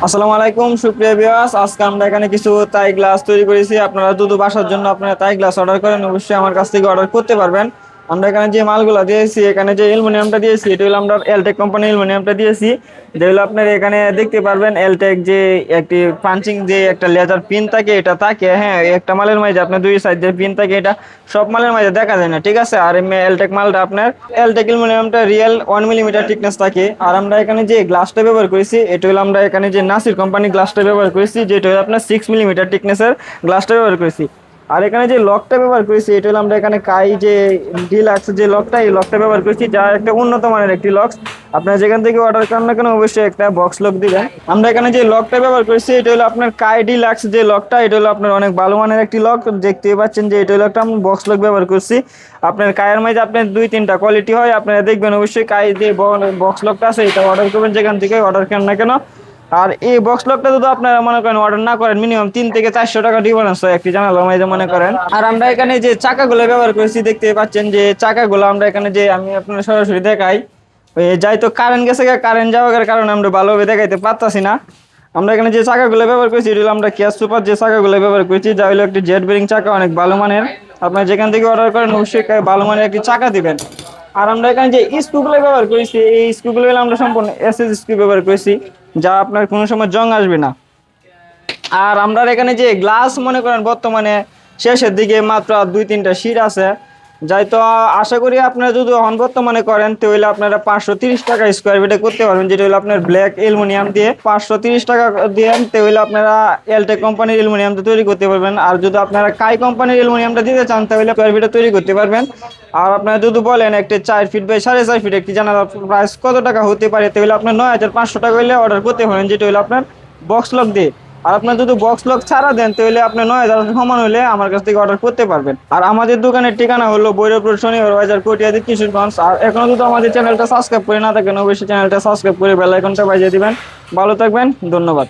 আসসালামু আলাইকুম সুপ্রিয় ভিউয়ার্স, আজকে আমরা এখানে কিছু তাই গ্লাস তৈরি করেছি। আপনারা দুধ বাসার জন্য আপনারা তাই গ্লাস অর্ডার করেন, অবশ্যই আমার কাছ থেকে অর্ডার করতে পারবেন। আমরা এখানে যে মালগুলো দিয়েছি, এখানে যে অ্যালুমিনিয়ামটা দিয়েছি, এটা হলো আমরা এলটেক কোম্পানির অ্যালুমিনিয়ামটা দিয়েছি। যেগুলো আপনার এখানে দেখতে পারবেন এলটেক যে একটি পাঞ্চিং যে একটা লেজার পিন থাকে, এটা থাকে। হ্যাঁ, একটা মালের মাঝে আপনার দুই সাইডের পিন থাকে, এটা সব মালের মাঝে দেখা যায় না, ঠিক আছে। আর এলটেক মালটা আপনার এলটেক অ্যালুমিনিয়ামটা রিয়েল 1 মিলিমিটার থিকনেস থাকে। আর আমরা এখানে যে গ্লাসটা ব্যবহার করেছি, এটা হলো আমরা এখানে যে নাসির কোম্পানি গ্লাসটা ব্যবহার করেছি, যেটা হলো আপনার 6 মিলিমিটার থিকনেসের গ্লাসটা ব্যবহার করেছি। আর এখানে যে লকটা ব্যবহার করেছি, এটা হলো আমরা এখানে কাই যে ডিলাক্স যে লকটা, এই লকটা ব্যবহার করেছি, যা একটা উন্নত মানের একটি লক। আপনারা যেখান থেকে অর্ডার করেন না কেন অবশ্যই একটা বক্স লক দিবেন। আমরা এখানে যে লকটা ব্যবহার করেছি, এটা হলো আপনার কাই ডিলাক্স যে লকটা, এটা হলো আপনার অনেক ভালো মানের একটি লক। দেখতেই পাচ্ছেন যে এটা হলো একটা বক্স লক ব্যবহার করছি। আপনার কায়ের মাঝে আপনার 2-3টা কোয়ালিটি হয়, আপনারা দেখবেন অবশ্যই কাই যে বক্স লকটা আছে এটা অর্ডার করবেন যেখান থেকে অর্ডার করেন না কেন। আর এই বক্স লকটা যদি আপনারা মনে করেন অর্ডার না করেন, মিনিমাম 3 থেকে 400 টাকা ডিফারেন্স হয় একটি জানালার মাঝে মনে করেন। আর আমরা এখানে যে চাকাগুলো ব্যবহার করেছি, দেখতে পাচ্ছেন যে চাকাগুলো আমরা এখানে যে আমি আপনার সরাসরি দেখাই, যাই তো কারেন্ট গেছে, কারেন্ট যাওয়ার কারণে আমরা ভালোভাবে দেখাইতে পারতাছি না। আমরা এখানে যে চাকাগুলো ব্যবহার করেছি, এটা হলো আমরা কেয়ার সুপার যে চাকাগুলো ব্যবহার করেছি, যা হলো একটি জেড বেরিং চাকা, অনেক ভালো মানের। আপনারা যেখান থেকে অর্ডার করেন অবশ্যই ভালো মানের একটি চাকা দিবেন। আর আমরা এখানে যে স্ক্রুগুলো ব্যবহার করেছি, এই স্ক্রুগুলো আমরা সম্পূর্ণ এসএস স্ক্রু ব্যবহার করেছি, যা আপনার কোনো সময় জং আসবে না। আর আমরা এখানে যে গ্লাস মনে করেন বর্তমানে শেষের দিকে মাত্র 2-3টা শীট আছে, যাই তো আশা করি আপনারা যদি এখন বর্তমানে করেন তাহলে আপনারা 530 টাকা স্কোয়ার ফিটে করতে পারবেন, যেটা হলো আপনার ব্ল্যাক অ্যালুমিনিয়াম দিয়ে 530 টাকা দিয়ে তাহলে আপনারা এলটেক কোম্পানির অ্যালুমিনিয়ামটা তৈরি করতে পারবেন। আর যদি আপনারা কাই কোম্পানির অ্যালুমিনিয়ামটা দিতে চান তাহলে স্কোয়ার ফিটে তৈরি করতে পারবেন। আর আপনারা যদি বলেন একটা 4 ফিট বাই 4.5 ফিট একটি জানালার প্রাইস কত টাকা হতে পারে, তাহলে আপনার 9500 টাকা হলে অর্ডার করতে পারেন, যেটা হলো আপনার বক্স লক দিয়ে। আর আপনার যদি বক্স লক ছাড়া দেন তাহলে আপনি 9000 সমান হলে আমার কাছ থেকে অর্ডার করতে পারবেন। আর আমাদের দোকানের ঠিকানা হলো ভৈরবপুর শনিবার বাজার, কটিয়াদি, কিশোরগঞ্জ। আর এখনো যদি আমাদের চ্যানেলটা সাবস্ক্রাইব করে না থাকেন অবশ্যই চ্যানেলটা সাবস্ক্রাইব করে বেল আইকনটা বাজিয়ে দিবেন। ভালো থাকবেন, ধন্যবাদ।